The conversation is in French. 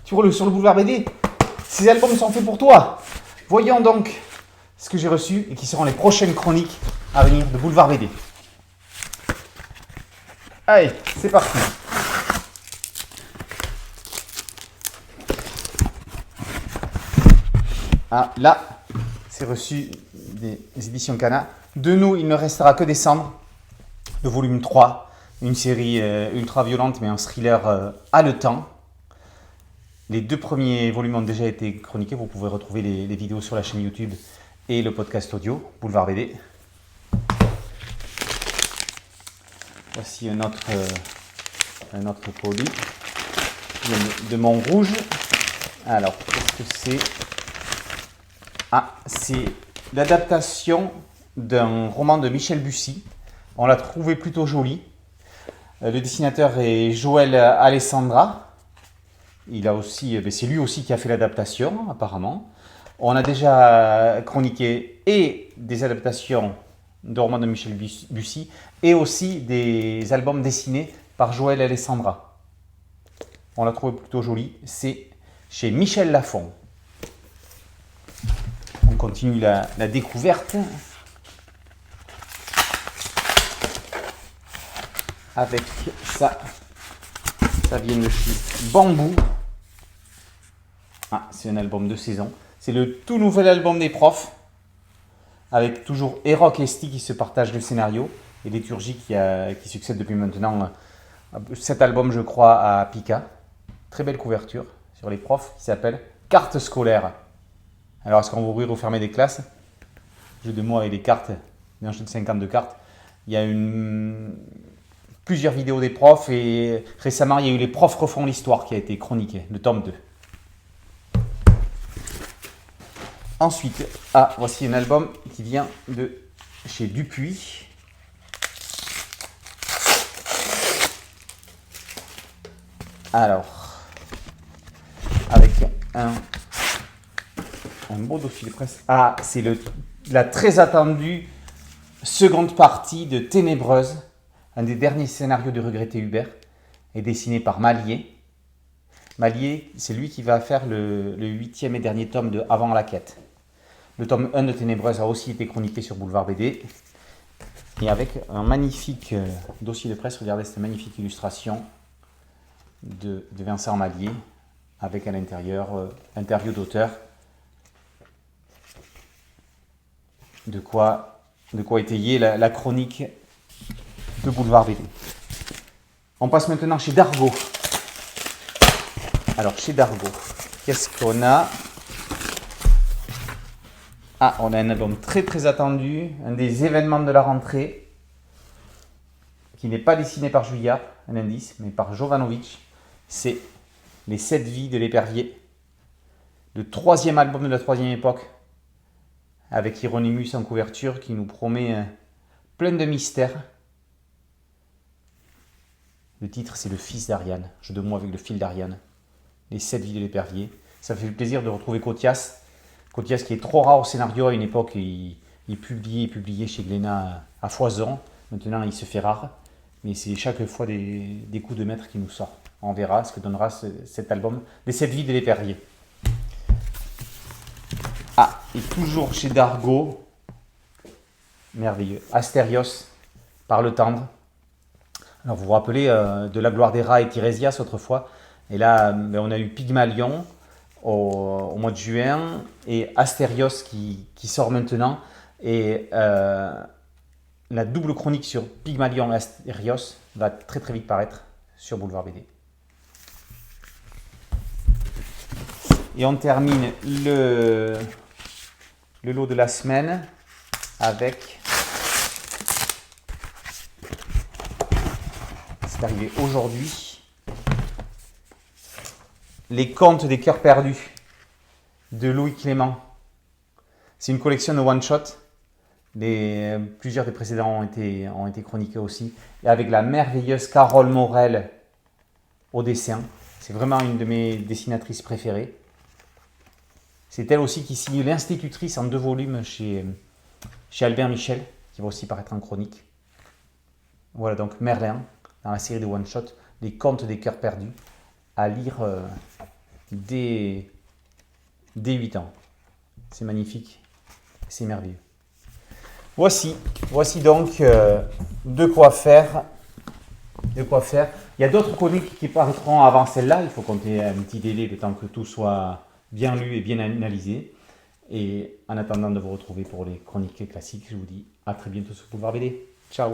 sur le boulevard BD. Ces albums sont faits pour toi. Voyons donc ce que j'ai reçu et qui seront les prochaines chroniques à venir de Boulevard BD. Allez, c'est parti. Ah, là, c'est reçu des éditions Kana. De nous, il ne restera que Décembre, le volume 3, une série ultra violente mais un thriller haletant. Les 2 premiers volumes ont déjà été chroniqués, vous pouvez retrouver les vidéos sur la chaîne YouTube et le podcast audio, Boulevard BD. Voici un autre colis de Montrouge. Alors, qu'est-ce que c'est? Ah, c'est l'adaptation d'un roman de Michel Bussy. On l'a trouvé plutôt joli. Le dessinateur est Joël Alessandra. C'est lui aussi qui a fait l'adaptation, apparemment. On a déjà chroniqué et des adaptations de romans de Michel Bussy et aussi des albums dessinés par Joël Alessandra. On l'a trouvé plutôt joli. C'est chez Michel Lafon. On continue la découverte avec ça. Ça vient de chez Bambou. Ah, c'est un album de saison. C'est le tout nouvel album des profs. Avec toujours Eroc et Sti qui se partagent le scénario. Et Liturgie qui succède depuis maintenant cet album, je crois, à Pika. Très belle couverture sur les profs qui s'appelle Carte scolaire. Alors, est-ce qu'on va ouvrir ou fermer des classes? Jeu de mots avec des cartes, un jeu de 52 cartes. Il y a plusieurs vidéos des profs et récemment, il y a eu Les profs refont l'histoire qui a été chroniqué, le tome 2. Ensuite, voici un album qui vient de chez Dupuis. Alors, avec un beau dossier de presse. Ah, c'est la très attendue seconde partie de Ténébreuse, un des derniers scénarios de regretté Hubert, est dessiné par Mallier. Mallier, c'est lui qui va faire le 8e et dernier tome de Avant la quête. Le tome 1 de Ténébreuse a aussi été chroniqué sur Boulevard BD. Et avec un magnifique dossier de presse, regardez cette magnifique illustration de Vincent Mallier, avec à l'intérieur interview d'auteur. De quoi étayer la chronique de Boulevard BD. On passe maintenant chez Dargaud. Alors, chez Dargaud, qu'est-ce qu'on a? Ah, on a un album très très attendu, un des événements de la rentrée, qui n'est pas dessiné par Julia, un indice, mais par Jovanovic. C'est Les 7 vies de l'épervier, le 3e album de la 3e époque, avec Hieronymus en couverture, qui nous promet plein de mystères. Le titre, c'est Le fils d'Ariane, jeu de mots avec le fil d'Ariane. Les 7 vies de l'épervier. Ça fait plaisir de retrouver Cotias. Cotias qui est trop rare au scénario à une époque, il publiait chez Glénat à foison. Maintenant, il se fait rare. Mais c'est chaque fois des coups de maître qui nous sortent. On verra ce que donnera cet album Les 7 vies de l'épervier. Ah, et toujours chez Dargaud, merveilleux, Astérios, par le tendre. Alors vous vous rappelez de La gloire des rats et Tirésias autrefois. Et là, on a eu Pygmalion au mois de juin et Astérios qui sort maintenant. Et la double chronique sur Pygmalion et Astérios va très très vite paraître sur Boulevard BD. Et on termine le lot de la semaine avec, c'est arrivé aujourd'hui, Les contes des cœurs perdus de Louis Clément. C'est une collection de one-shot. Plusieurs des précédents ont été chroniqués aussi. Et avec la merveilleuse Carole Morel au dessin. C'est vraiment une de mes dessinatrices préférées. C'est elle aussi qui signe L'Institutrice en 2 volumes chez Albert Michel, qui va aussi paraître en chronique. Voilà donc Merlin, dans la série de one-shot, Les contes des cœurs perdus, à lire dès 8 ans. C'est magnifique, c'est merveilleux. Voici donc de quoi faire. Il y a d'autres chroniques qui paraîtront avant celle-là. Il faut compter un petit délai le temps que tout soit bien lu et bien analysé. Et en attendant de vous retrouver pour les chroniques classiques, je vous dis à très bientôt sur Boulevard BD. Ciao!